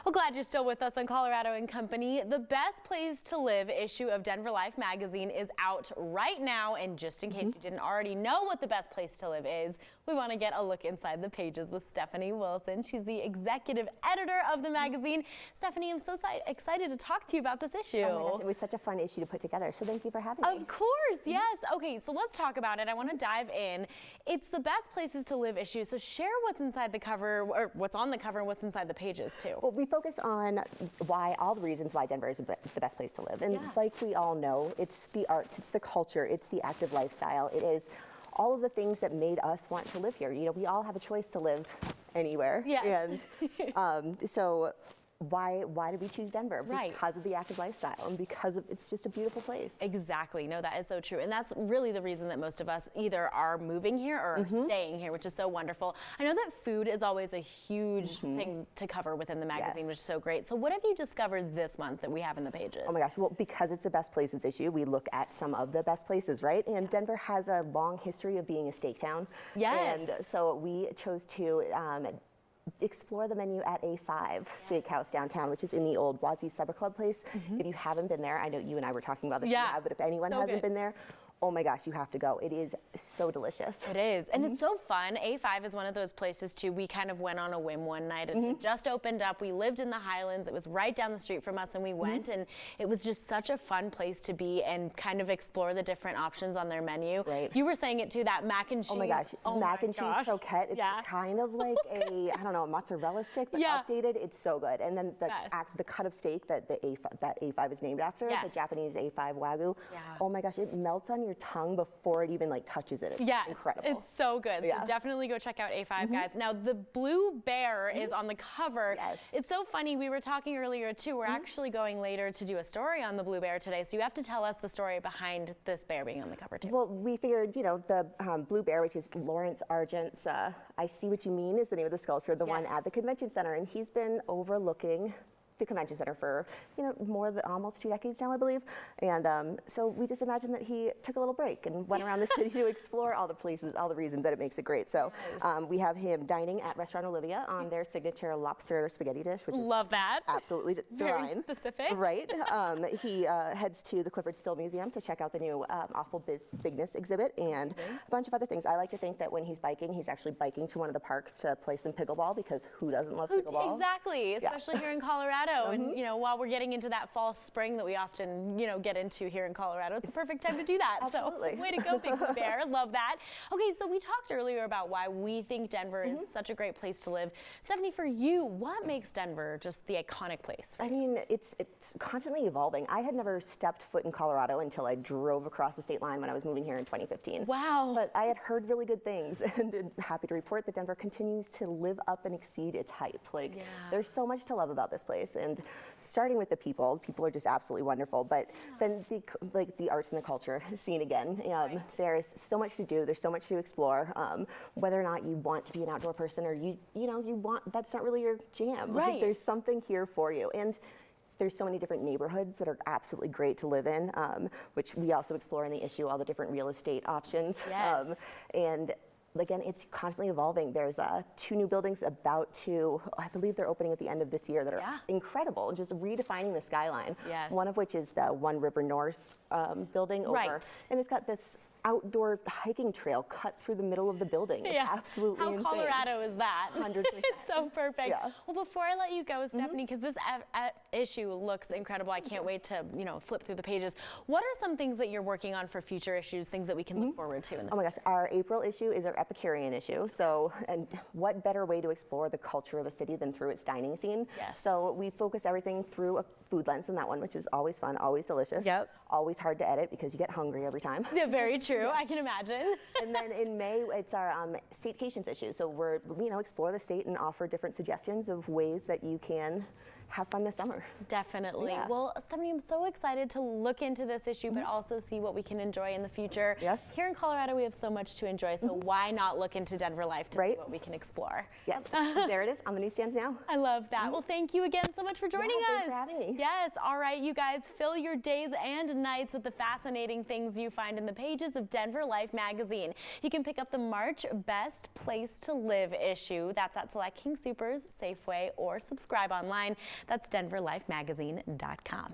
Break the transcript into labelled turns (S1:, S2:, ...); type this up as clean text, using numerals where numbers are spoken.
S1: Well, glad you're still with us on Colorado and Company. The Best Place to Live issue of Denver Life magazine is out right now. And just in case you didn't already know what the best place to live is, we want to get a look inside the pages with Stephanie Wilson. She's the executive editor of the magazine. Stephanie, I'm so excited to talk to you about this issue.
S2: Oh my gosh, it was such a fun issue to put together. So thank you for having me.
S1: Of course, yes. Okay, so let's talk about it. I want to dive in. It's the Best Places to Live issue. So share what's inside the cover, or what's on the cover and what's inside the pages too.
S2: Well, we focus on all the reasons why Denver is the best place to live. And like we all know, it's the arts, it's the culture, it's the active lifestyle. It is all of the things that made us want to live here. You know, we all have a choice to live anywhere.
S1: Yeah.
S2: And so why did we choose Denver?
S1: Right.
S2: Because of the active lifestyle and because it's just a beautiful place.
S1: Exactly. No, that is so true. And that's really the reason that most of us either are moving here or are staying here, which is so wonderful. I know that food is always a huge thing to cover within the magazine, which is so great. So what have you discovered this month that we have in the pages? Oh
S2: my gosh. Well, because it's a best places issue, we look at some of the best places, right? And Denver has a long history of being a steak town.
S1: Yes.
S2: And so we chose to explore the menu at A5 Steakhouse downtown, which is in the old Wazee Supper Club place. If you haven't been there, I know you and I were talking about this, but if anyone hasn't been there, oh my gosh, you have to go. It is so delicious.
S1: It is, and it's so fun. A5 is one of those places too. We kind of went on a whim one night and it just opened up. We lived in the Highlands. It was right down the street from us and we went and it was just such a fun place to be and kind of explore the different options on their menu.
S2: Right.
S1: You were saying it too, that mac and cheese.
S2: Oh my gosh, mac and cheese croquette. It's kind of like a, I don't know, a mozzarella stick, but updated. It's so good. And then the cut of steak that A5 is named after, the Japanese A5 Wagyu. Oh my gosh, it melts on your tongue before it even like touches it. It's incredible.
S1: It's so good. So definitely go check out A5, guys. Now the blue bear is on the cover. It's so funny. We were talking earlier too. We're actually going later to do a story on the blue bear today. So you have to tell us the story behind this bear being on the cover too.
S2: Well, we figured, you know, the blue bear, which is Lawrence Argent's I See What You Mean is the name of the sculpture, the one at the convention center, and he's been overlooking the convention center for, you know, more than almost 2 decades now, I believe. And so we just imagined that he took a little break and went around the city to explore all the places, all the reasons that it makes it great. So we have him dining at Restaurant Olivia on their signature lobster spaghetti dish, which is absolutely divine.
S1: Very specific.
S2: Right. He heads to the Clifford Still Museum to check out the new Awful Bigness exhibit and a bunch of other things. I like to think that when he's biking, he's actually biking to one of the parks to play some pickleball, because who doesn't love pickleball?
S1: Exactly, especially here in Colorado. And you know, while we're getting into that fall spring that we often, you know, get into here in Colorado, it's the perfect time to do that.
S2: Absolutely.
S1: So way to go, Big Blue Bear. Love that. Okay, so we talked earlier about why we think Denver is such a great place to live. Stephanie, for you, what makes Denver just the iconic place?
S2: I mean, it's constantly evolving. I had never stepped foot in Colorado until I drove across the state line when I was moving here in 2015.
S1: Wow.
S2: But I had heard really good things, and I'm happy to report that Denver continues to live up and exceed its hype. Like, there's so much to love about this place. And starting with the people are just absolutely wonderful. But then the arts and the culture scene again. There's so much to do. There's so much to explore. Whether or not you want to be an outdoor person or you want, that's not really your jam.
S1: Right.
S2: Like, there's something here for you. And there's so many different neighborhoods that are absolutely great to live in, which we also explore in the issue, all the different real estate options.
S1: Yes.
S2: And again, it's constantly evolving. There's 2 new buildings about to, I believe they're opening at the end of this year, that are incredible, just redefining the skyline.
S1: Yes.
S2: One of which is the One River North building over, and it's got this outdoor hiking trail cut through the middle of the building. It's absolutely insane.
S1: How Colorado is that?
S2: 100%.
S1: It's so perfect. Well, before I let you go, Stephanie, because this issue looks incredible, I can't wait to flip through the pages. What are some things that you're working on for future issues, things that we can look forward to?
S2: Oh my gosh, our April issue is our Epicurean issue. So, and what better way to explore the culture of a city than through its dining scene?
S1: Yes.
S2: So we focus everything through a food lens in that one, which is always fun, always delicious.
S1: Yep.
S2: Always hard to edit because you get hungry every time.
S1: Yeah, very true. I can imagine.
S2: And then in May, it's our staycations issue. So we're, explore the state and offer different suggestions of ways that you can have fun this summer.
S1: Definitely. Well, Stephanie, I'm so excited to look into this issue, but also see what we can enjoy in the future.
S2: Yes.
S1: Here in Colorado, we have so much to enjoy, so why not look into Denver Life to see what we can explore?
S2: Yep. There it is on the newsstands now.
S1: I love that. Well, thank you again so much for joining us.
S2: Thanks for having me.
S1: Yes. All right, you guys, fill your days and nights with the fascinating things you find in the pages of Denver Life magazine. You can pick up the March Best Place to Live issue. That's at select King Soopers, Safeway, or subscribe online. That's denverlifemagazine.com.